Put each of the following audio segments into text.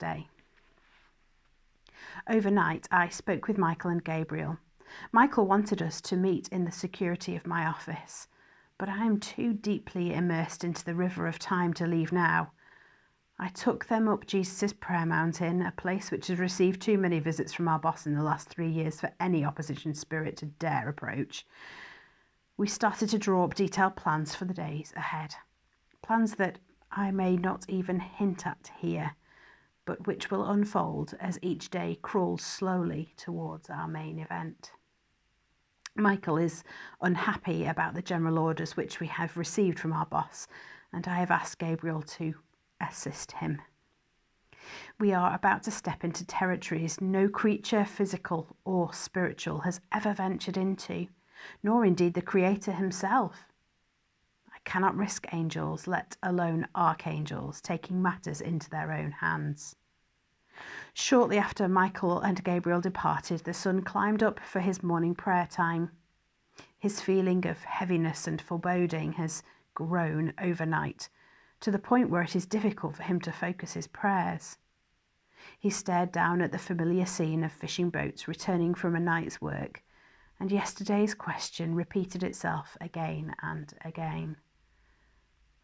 day. Overnight, I spoke with Michael and Gabriel. Michael wanted us to meet in the security of my office, but I am too deeply immersed into the river of time to leave now. I took them up Jesus' prayer mountain, a place which has received too many visits from our boss in the last 3 years for any opposition spirit to dare approach. We started to draw up detailed plans for the days ahead. Plans that I may not even hint at here, but which will unfold as each day crawls slowly towards our main event. Michael is unhappy about the general orders which we have received from our boss, and I have asked Gabriel to assist him. We are about to step into territories no creature, physical or spiritual, has ever ventured into, nor indeed the Creator himself. I cannot risk angels, let alone archangels, taking matters into their own hands. Shortly after Michael and Gabriel departed, the sun climbed up for his morning prayer time. His feeling of heaviness and foreboding has grown overnight, to the point where it is difficult for him to focus his prayers. He stared down at the familiar scene of fishing boats returning from a night's work, and yesterday's question repeated itself again and again.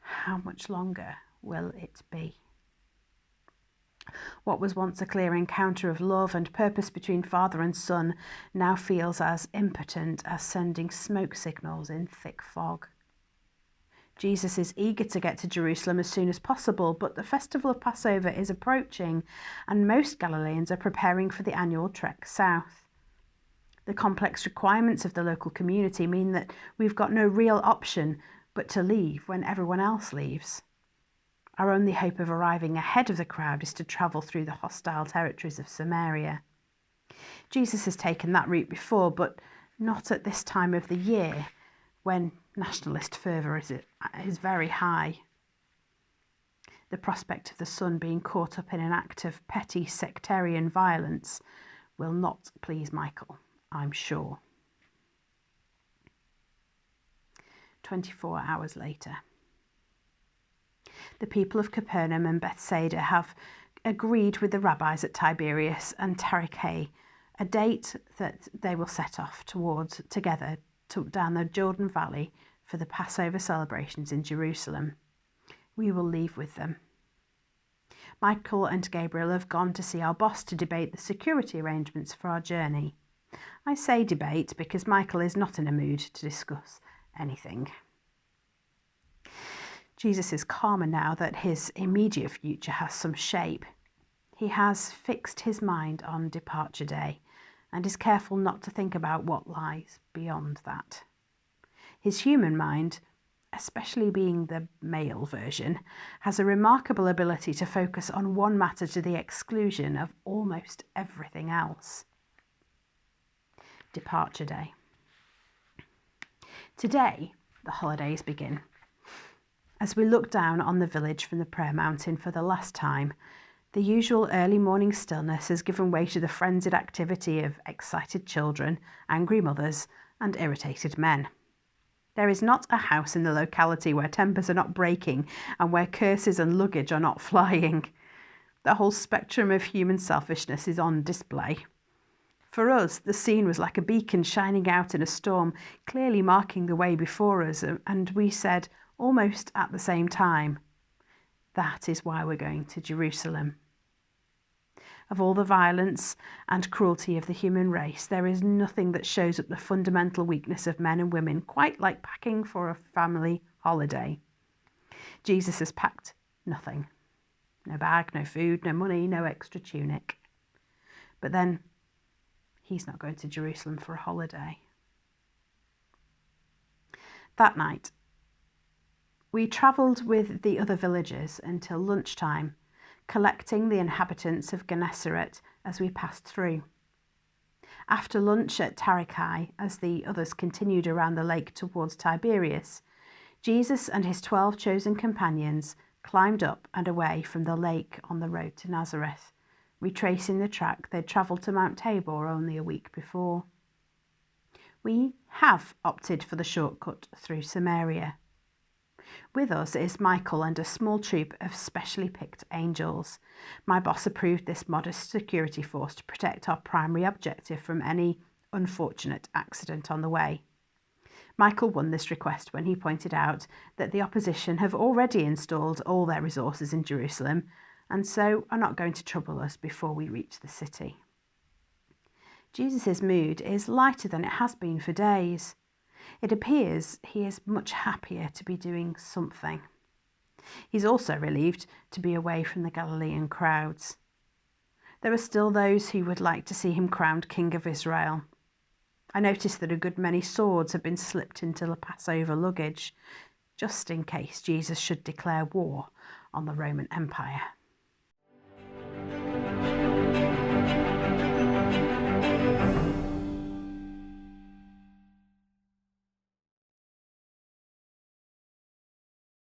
How much longer will it be? What was once a clear encounter of love and purpose between father and son now feels as impotent as sending smoke signals in thick fog. Jesus is eager to get to Jerusalem as soon as possible, but the festival of Passover is approaching, and most Galileans are preparing for the annual trek south. The complex requirements of the local community mean that we've got no real option but to leave when everyone else leaves. Our only hope of arriving ahead of the crowd is to travel through the hostile territories of Samaria. Jesus has taken that route before, but not at this time of the year, when nationalist fervour is very high. The prospect of the son being caught up in an act of petty sectarian violence will not please Michael, I'm sure. 24 hours later. The people of Capernaum and Bethsaida have agreed with the rabbis at Tiberias and Tarichae a date that they will set off together down the Jordan Valley for the Passover celebrations in Jerusalem. We will leave with them. Michael and Gabriel have gone to see our boss to debate the security arrangements for our journey. I say debate because Michael is not in a mood to discuss anything. Jesus is calmer now that his immediate future has some shape. He has fixed his mind on departure day and is careful not to think about what lies beyond that. His human mind, especially being the male version, has a remarkable ability to focus on one matter to the exclusion of almost everything else. Departure day. Today, the holidays begin. As we look down on the village from the prayer mountain for the last time, the usual early morning stillness has given way to the frenzied activity of excited children, angry mothers, and irritated men. There is not a house in the locality where tempers are not breaking and where curses and luggage are not flying. The whole spectrum of human selfishness is on display. For us, the scene was like a beacon shining out in a storm, clearly marking the way before us, and we said, almost at the same time, that is why we're going to Jerusalem. Of all the violence and cruelty of the human race, there is nothing that shows up the fundamental weakness of men and women quite like packing for a family holiday. Jesus has packed nothing. No bag, no food, no money, no extra tunic. But then, he's not going to Jerusalem for a holiday. That night, we travelled with the other villagers until lunchtime, collecting the inhabitants of Gennesaret as we passed through. After lunch at Tarichae, as the others continued around the lake towards Tiberias, Jesus and his 12 chosen companions climbed up and away from the lake on the road to Nazareth, retracing the track they'd travelled to Mount Tabor only a week before. We have opted for the shortcut through Samaria. With us is Michael and a small troop of specially picked angels. My boss approved this modest security force to protect our primary objective from any unfortunate accident on the way. Michael won this request when he pointed out that the opposition have already installed all their resources in Jerusalem and so are not going to trouble us before we reach the city. Jesus' mood is lighter than it has been for days. It appears he is much happier to be doing something. He's also relieved to be away from the Galilean crowds. There are still those who would like to see him crowned King of Israel. I noticed that a good many swords have been slipped into the Passover luggage, just in case Jesus should declare war on the Roman Empire.